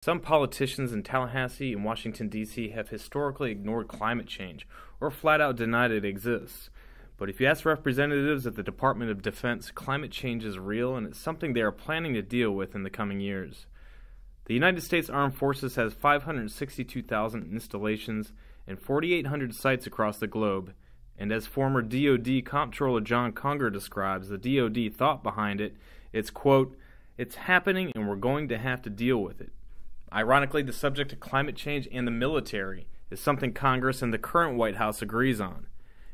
Some politicians in Tallahassee and Washington, D.C. have historically ignored climate change or flat out denied it exists. But if you ask representatives at the Department of Defense, climate change is real and it's something they are planning to deal with in the coming years. The United States Armed Forces has 562,000 installations and 4,800 sites across the globe, and as former DoD Comptroller John Conger describes the DoD thought behind it, it's, quote, "It's happening and we're going to have to deal with it." Ironically, the subject of climate change and the military is something Congress and the current White House agrees on.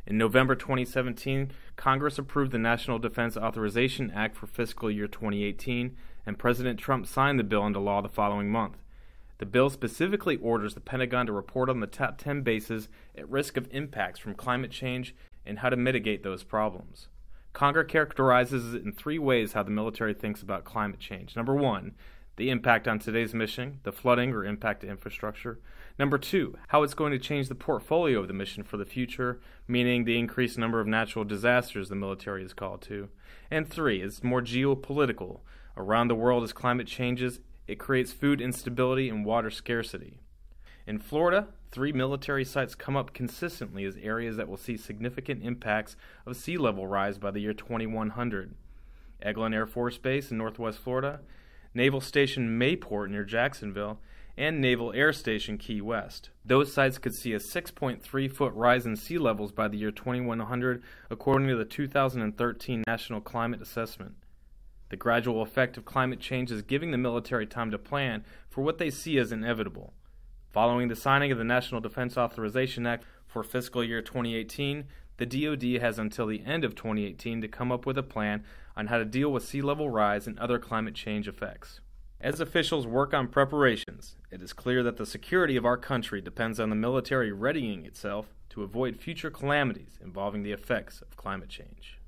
In November 2017, Congress approved the National Defense Authorization Act for fiscal year 2018, and President Trump signed the bill into law the following month. The bill specifically orders the Pentagon to report on the top 10 bases at risk of impacts from climate change and how to mitigate those problems. Conger characterizes it in three ways how the military thinks about climate change. Number one, the impact on today's mission, the flooding or impact to infrastructure. Number two, how it's going to change the portfolio of the mission for the future, meaning the increased number of natural disasters the military is called to. And three, it's more geopolitical. Around the world as climate changes, it creates food instability and water scarcity. In Florida, 3 military sites come up consistently as areas that will see significant impacts of sea level rise by the year 2100. Eglin Air Force Base in northwest Florida, Naval Station Mayport near Jacksonville, and Naval Air Station Key West. Those sites could see a 6.3-foot rise in sea levels by the year 2100, according to the 2013 National Climate Assessment. The gradual effect of climate change is giving the military time to plan for what they see as inevitable. Following the signing of the National Defense Authorization Act for fiscal year 2018, the DoD has until the end of 2018 to come up with a plan on how to deal with sea level rise and other climate change effects. As officials work on preparations, it is clear that the security of our country depends on the military readying itself to avoid future calamities involving the effects of climate change.